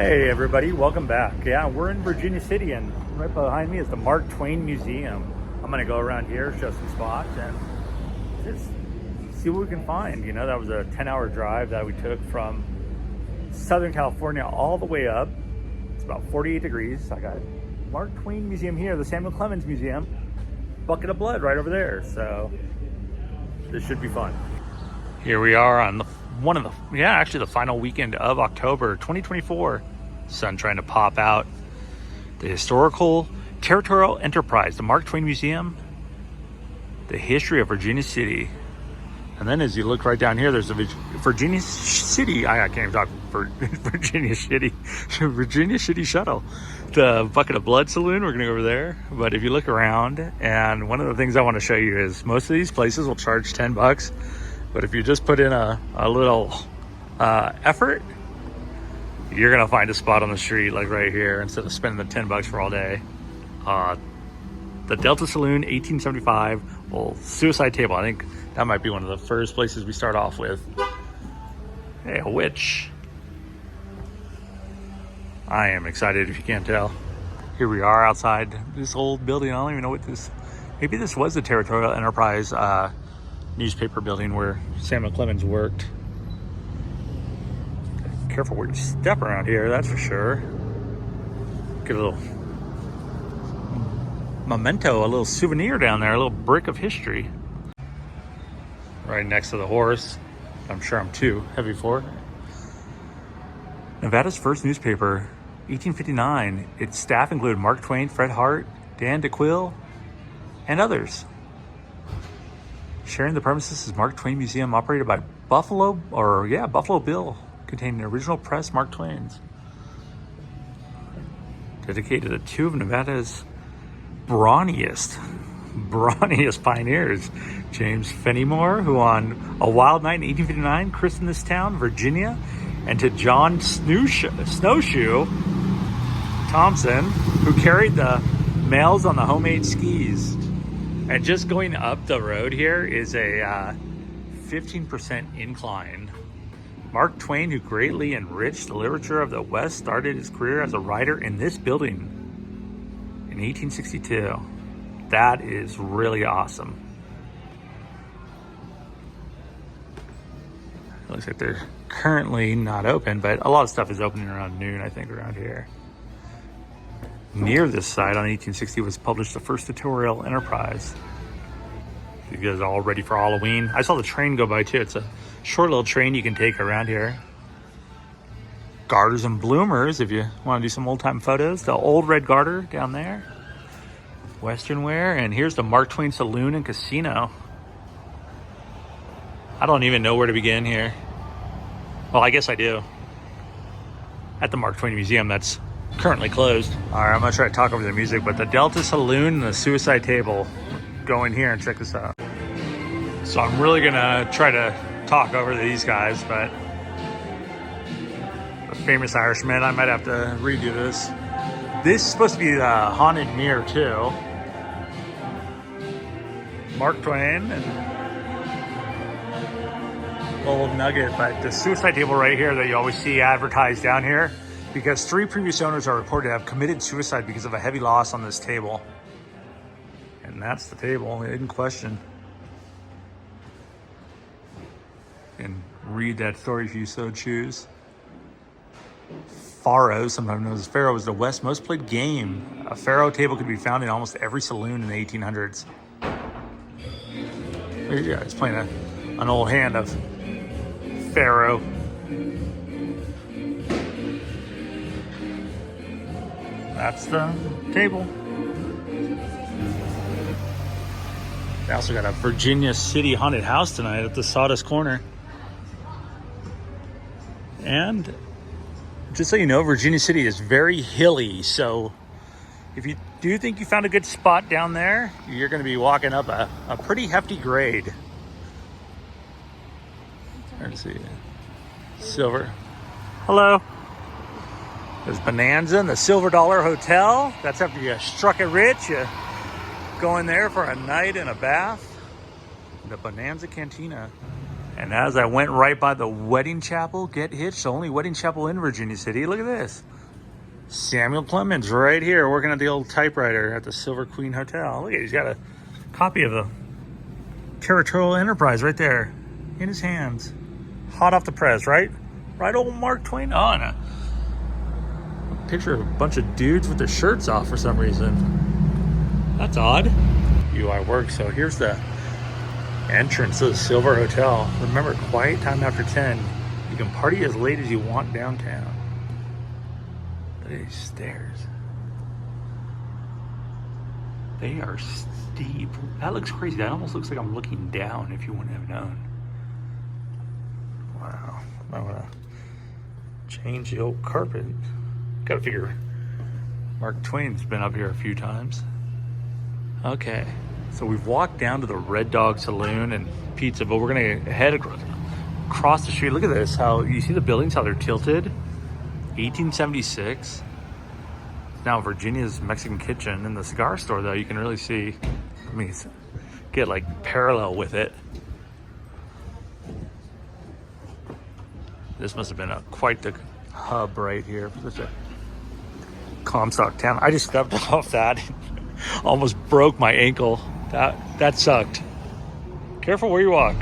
Hey everybody, welcome back. Yeah, we're in Virginia City and right behind me is the Mark Twain Museum. I'm gonna go around here, show some spots and just see what we can find. You know, that was a 10-hour drive that we took from Southern California all the way up. It's about 48 degrees. I got Mark Twain Museum here, the Samuel Clemens Museum, bucket of blood right over there. So this should be fun. Here we are on the final weekend of October 2024. Sun trying to pop out. The Historical Territorial Enterprise, the Mark Twain Museum, the history of Virginia City. And then as you look right down here, there's a Virginia City, I can't even talk for Virginia City, Virginia City shuttle. The Bucket of Blood Saloon, we're gonna go over there. But if you look around, and one of the things I wanna show you is most of these places will charge 10 bucks. But if you just put in a little effort, you're gonna find a spot on the street like right here instead of spending the 10 bucks for all day. The Delta Saloon, 1875, well, suicide table. I think that might be one of the first places we start off with. Hey, a witch. I am excited if you can't tell. Here we are outside this old building. I don't even know what this, maybe this was the Territorial Enterprise newspaper building where Samuel Clemens worked. Careful where you step around here, that's for sure. Get a little memento, a little souvenir down there, a little brick of history. Right next to the horse. I'm sure I'm too heavy for it. Nevada's first newspaper, 1859. Its staff included Mark Twain, Fred Hart, Dan DeQuille, and others. Sharing the premises is Mark Twain Museum, operated by Buffalo Bill, containing original press Mark Twain's. Dedicated to two of Nevada's brawniest pioneers, James Fenimore, who on a wild night in 1859 christened this town, Virginia, and to John Snowshoe Thompson, who carried the mails on the homemade skis. And just going up the road here is a 15% incline. Mark Twain, who greatly enriched the literature of the West, started his career as a writer in this building in 1862. That is really awesome. It looks like they're currently not open, but a lot of stuff is opening around noon, I think, around here. Near this site on 1860 was published the first Territorial Enterprise. You guys are all ready for Halloween? I saw the train go by too. It's a short little train you can take around here. Garters and bloomers if you want to do some old time photos. The old red garter down there. Western wear. And here's the Mark Twain Saloon and Casino. I don't even know where to begin here. Well, I guess I do. At the Mark Twain Museum, that's currently closed. All right, I'm gonna try to talk over the music, but the Delta Saloon and the Suicide Table, go in here and check this out. So I'm really gonna try to talk over these guys, but the famous Irishman, I might have to redo this. This is supposed to be the haunted mirror too. Mark Twain and old nugget, but the suicide table right here that you always see advertised down here, because 3 previous owners are reported to have committed suicide because of a heavy loss on this table. And that's the table in question. And read that story if you so choose. Faro, sometimes known as Faro, was the West's most played game. A Faro table could be found in almost every saloon in the 1800s. Yeah, it's playing an old hand of Faro. That's the table. They also got a Virginia City haunted house tonight at the Sawdust Corner. And just so you know, Virginia City is very hilly. So if you do think you found a good spot down there, you're going to be walking up a pretty hefty grade. Let's see. Silver. Hello. There's Bonanza and the Silver Dollar Hotel. That's after you struck it rich. You go in there for a night and a bath. The Bonanza Cantina. And as I went right by the wedding chapel, get hitched, the only wedding chapel in Virginia City. Look at this. Samuel Clemens right here working at the old typewriter at the Silver Queen Hotel. Look at, he's got a copy of the Territorial Enterprise right there in his hands. Hot off the press, right? Right, old Mark Twain. Oh, and a picture of a bunch of dudes with their shirts off for some reason. That's odd. UI work. So here's the entrance to the Silver Hotel. Remember, quiet time after 10. You can party as late as you want downtown. Look at these stairs. They are steep. That looks crazy. That almost looks like I'm looking down, if you wouldn't have known. Wow. I want to change the old carpet. Gotta figure Mark Twain's been up here a few times. Okay. So we've walked down to the Red Dog Saloon and Pizza, but we're gonna head across the street. Look at this, how you see the buildings, how they're tilted. 1876. Now Virginia's Mexican Kitchen. In the cigar store though, you can really see, I mean, get like parallel with it. This must have been quite the hub right here for such a Comstock town. I just stepped off that, almost broke my ankle. That sucked. Careful where you walk.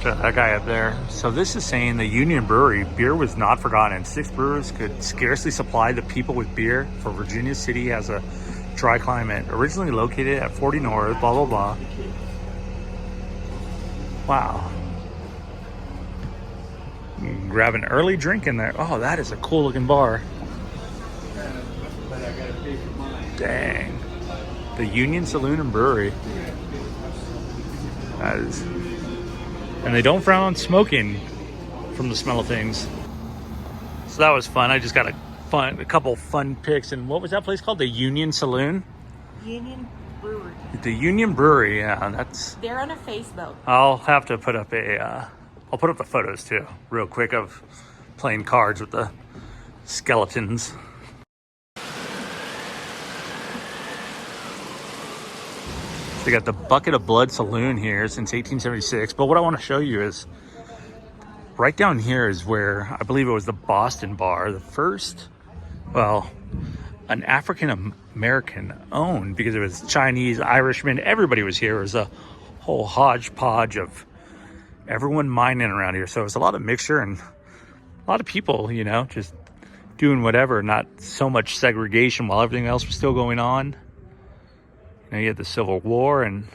That guy up there. So this is saying the Union Brewery, beer was not forgotten. 6 brewers could scarcely supply the people with beer, for Virginia City has a dry climate. Originally located at 40 North, blah, blah, blah. Wow. You can grab an early drink in there. Oh, that is a cool looking bar. Dang. The Union Saloon and Brewery. That is... And they don't frown on smoking from the smell of things. So that was fun. I just got a couple fun pics. And what was that place called? The Union Saloon? Union Brewery. The Union Brewery, yeah. That's... They're on a Facebook. I'll have to put up I'll put up the photos too, real quick, of playing cards with the skeletons. They got the Bucket of Blood Saloon here since 1876. But what I want to show you is right down here is where I believe it was the Boston Bar, the first, well, an African American owned, because it was Chinese, Irishman, everybody was here. It was a whole hodgepodge of everyone mining around here. So it was a lot of mixture and a lot of people, you know, just doing whatever, not so much segregation while everything else was still going on. You know, you had the Civil War and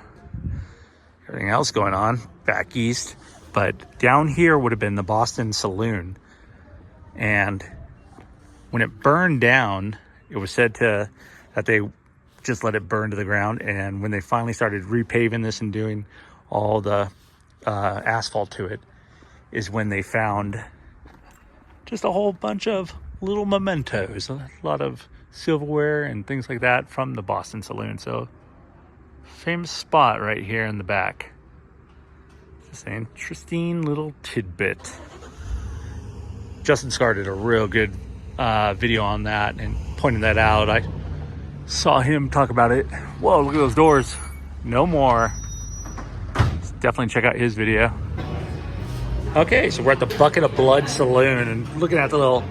everything else going on back east. But down here would have been the Boston Saloon. And when it burned down, it was said that they just let it burn to the ground. And when they finally started repaving this and doing all the asphalt to it, is when they found just a whole bunch of little mementos, a lot of silverware and things like that from the Boston Saloon. So famous spot right here in the back. Just an interesting little tidbit. Justin Scar did a real good video on that and pointed that out. I saw him talk about it. Whoa, look at those doors. No more. Definitely check out his video. Okay, so we're at the Bucket of Blood Saloon and looking at the little,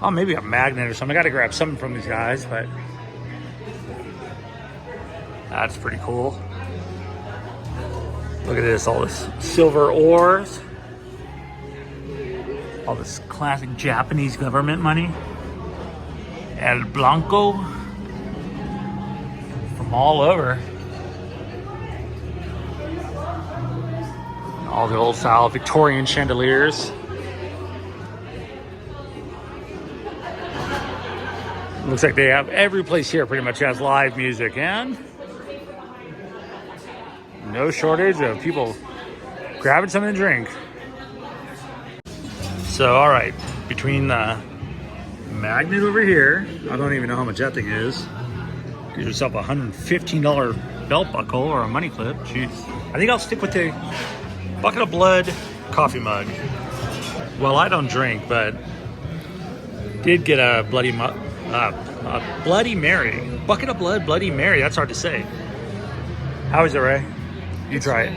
oh, maybe a magnet or something. I gotta grab something from these guys, but that's pretty cool. Look at this, all this silver ores. All this classic Japanese government money. El Blanco. From all over. All the old style Victorian chandeliers. Looks like they have every place here pretty much has live music, and no shortage of people grabbing something to drink. So, all right, between the magnet over here, I don't even know how much that thing is. Get yourself a $115 belt buckle or a money clip. Jeez. I think I'll stick with the Bucket of Blood coffee mug. Well, I don't drink, but did get a Bloody Mary. Bucket of Blood Bloody Mary. That's hard to say. How is it, Ray? You try it.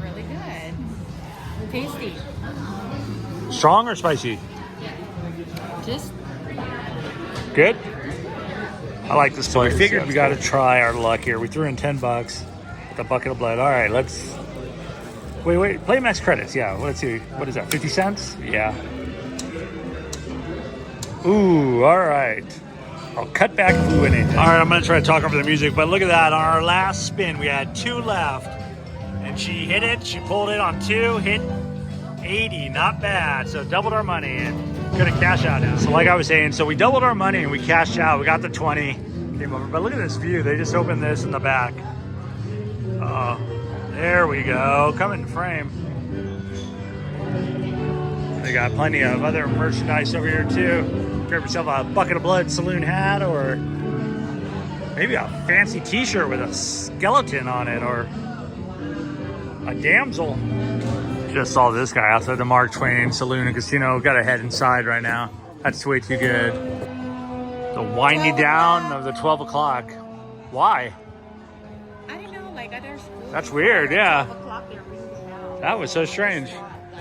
Really good. Tasty. Strong or spicy? Just Good? I like this place. So we figured we got to try our luck here. We threw in 10 bucks with a bucket of blood. All right, let's... Wait. Play max credits. Yeah, let's see. What is that, 50 cents? Yeah. Ooh, all right. I'll cut back if we win it. All right, I'm going to try to talk over the music, but look at that. On our last spin, we had 2 left. And she hit it. She pulled it on 2, hit 80. Not bad. So doubled our money and gonna cash out now. So like I was saying, so we doubled our money and we cashed out. We got the 20, came over. But look at this view. They just opened this in the back. There we go. Come in frame. They got plenty of other merchandise over here too. Grab yourself a bucket of blood saloon hat, or maybe a fancy t-shirt with a skeleton on it, or a damsel. Just saw this guy outside the Mark Twain Saloon and Casino. Got to head inside right now. That's way too good. The winding down of the 12 o'clock. Why? I don't know, like other schools. That's weird, yeah. 12 o'clock they're ringing down. That was so strange.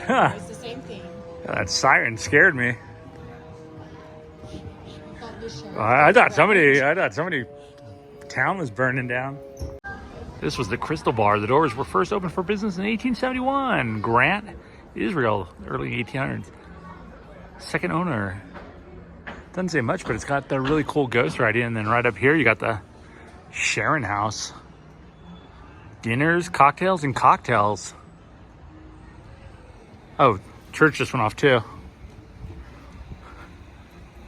It's the same thing. That siren scared me. I thought somebody town was burning down. This was the Crystal Bar. The doors were first opened for business in 1871. Grant, Israel, early 1800s. Second owner. Doesn't say much, but it's got the really cool ghost right in. And then right up here, you got the Sharon House. Dinners, cocktails, and cocktails. Oh, church just went off too.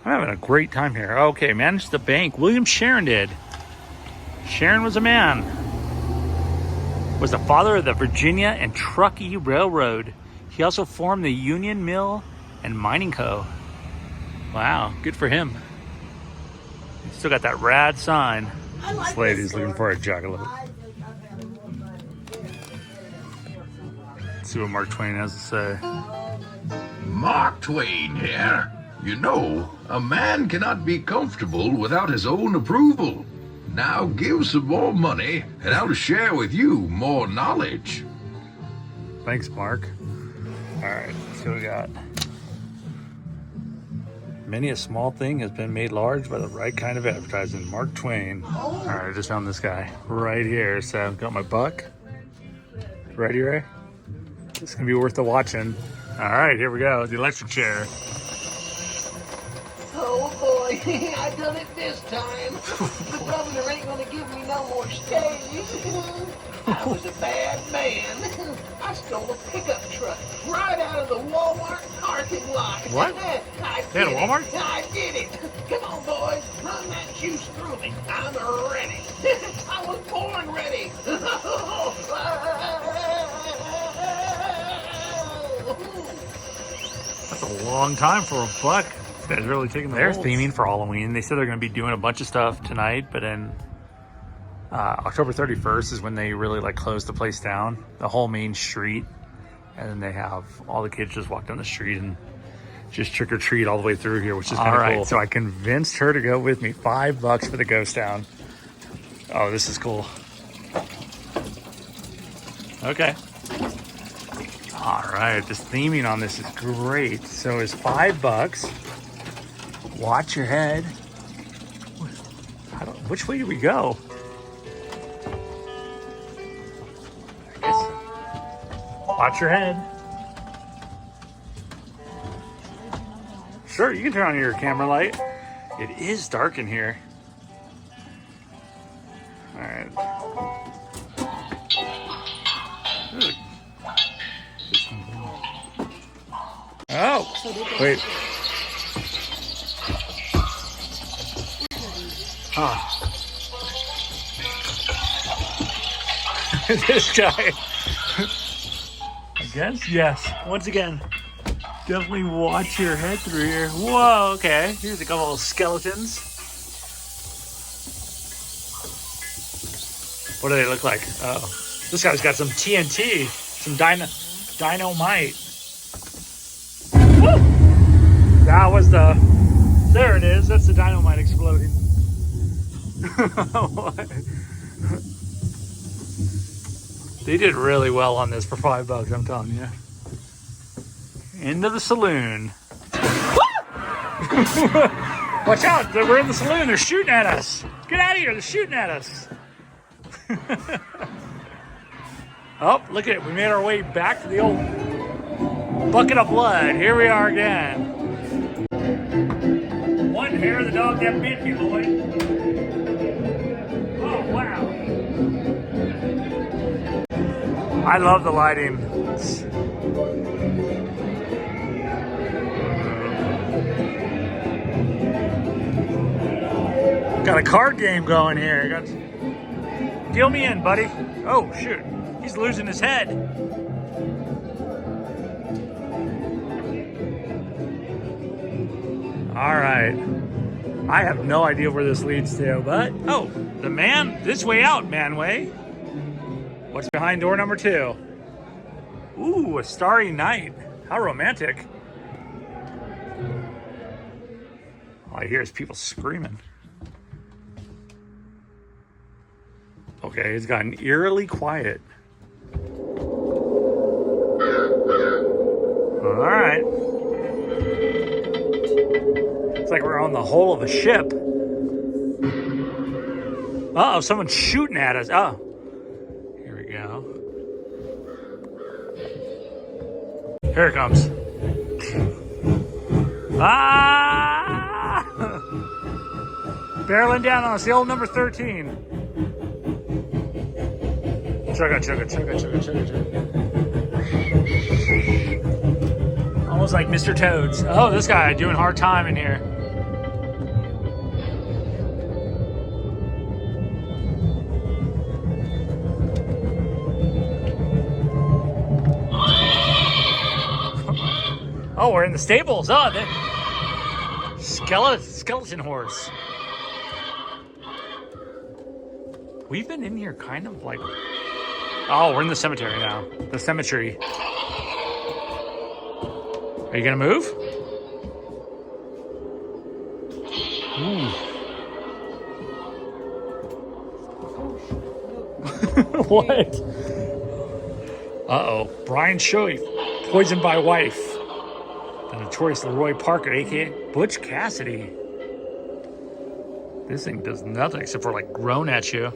I'm having a great time here. Okay, managed the bank. William Sharon did. Sharon was a man. Was the father of the Virginia and Truckee Railroad. He also formed the Union Mill and Mining Co. Wow, good for him. Still got that rad sign. This lady's looking for a juggalo. Let's see what Mark Twain has to say. Mark Twain here. You know, a man cannot be comfortable without his own approval. Now give some more money, and I'll share with you more knowledge. Thanks, Mark. All right, let's see what we got. Many a small thing has been made large by the right kind of advertising. Mark Twain. All right, I just found this guy right here. So I've got my buck. Ready, Ray? It's gonna be worth the watching. All right, here we go. The electric chair. Oh boy, I done it this time. The governor ain't gonna give me no more stays. I was a bad man. I stole a pickup truck right out of the Walmart parking lot. What? They had a Walmart? I did it. Come on, boys, run that juice through me. I'm ready. I was born ready. That's a long time for a buck. This guy's really taking the They're theming for Halloween. They said they're going to be doing a bunch of stuff tonight, but then October 31st is when they really like close the place down, the whole main street, and then they have all the kids just walk down the street and just trick or treat all the way through here, which is kind of cool. So I convinced her to go with me. $5 for the ghost town. Oh, this is cool. Okay. All right, this theming on this is great. So it's $5. Watch your head. Which way do we go? I guess. Watch your head. Sure, you can turn on your camera light. It is dark in here. All right. Oh, wait. Ah. This guy. I guess, yes. Once again, definitely watch your head through here. Whoa, okay. Here's a couple of skeletons. What do they look like? Oh, this guy's got some TNT, some dynamite. Woo! That was the, there it is. That's the dynamite exploding. They did really well on this for $5, I'm telling you. into the saloon. Watch out, we're in the saloon. They're shooting at us. Get out of here, they're shooting at us. Oh, look at it. We made our way back to the old bucket of blood. Here we are again. One hair of the dog that bit me, Lloyd. Oh, wow. I love the lighting. Got a card game going here. Deal me in, buddy. Oh, shoot. He's losing his head. All right. I have no idea where this leads to, but oh, this way out, man way. What's behind door number 2? Ooh, a starry night. How romantic. All I hear is people screaming. Okay, it's gotten eerily quiet. All right. It's like we're on the hull of a ship. Uh-oh, someone's shooting at us. Oh, here we go. Here it comes. Ah! Barreling down on us, the old number 13. Chugga, chugga, chugga, chugga, chugga, chugga. Almost like Mr. Toads. Oh, this guy doing hard time in here. Oh, we're in the stables. Oh, the skeleton horse. We've been in here kind of like... Oh, we're in the cemetery now. The cemetery. Are you gonna move? Ooh. What? Uh-oh. Brian Shoei, poisoned by wife. The notorious Leroy Parker, aka Butch Cassidy. This thing does nothing except for like groan at you.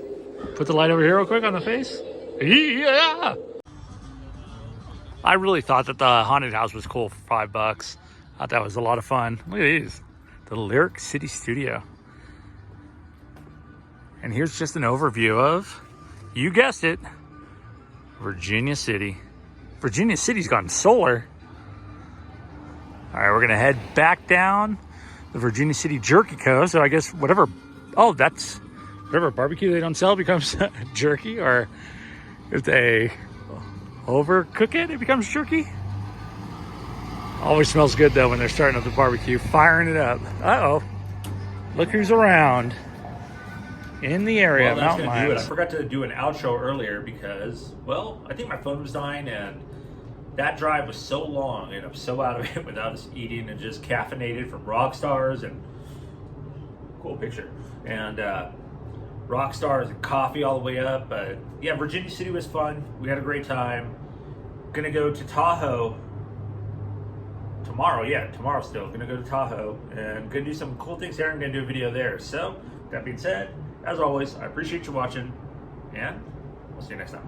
Put the light over here real quick on the face. Yeah! I really thought that the haunted house was cool for $5. I thought that was a lot of fun. Look at these. The Lyric City Studio. And here's just an overview of, you guessed it, Virginia City. Virginia City's gone solar. All right, we're gonna head back down the Virginia City Jerky Co. So I guess whatever barbecue they don't sell becomes jerky, or if they overcook it, it becomes jerky. Always smells good though when they're starting up the barbecue, firing it up. Uh-oh, look who's around in the area. Well, that's Mountain gonna do it. I Lions. forgot to do an outro earlier because, well, I think my phone was dying and that drive was so long and I'm so out of it without us eating and just caffeinated from Rockstars and cool picture and Rockstars and coffee all the way up. But yeah, Virginia City was fun. We had a great time. Gonna go to Tahoe tomorrow. Yeah, tomorrow still. Gonna go to Tahoe and gonna do some cool things there. I'm gonna do a video there. So that being said, as always, I appreciate you watching and we'll see you next time.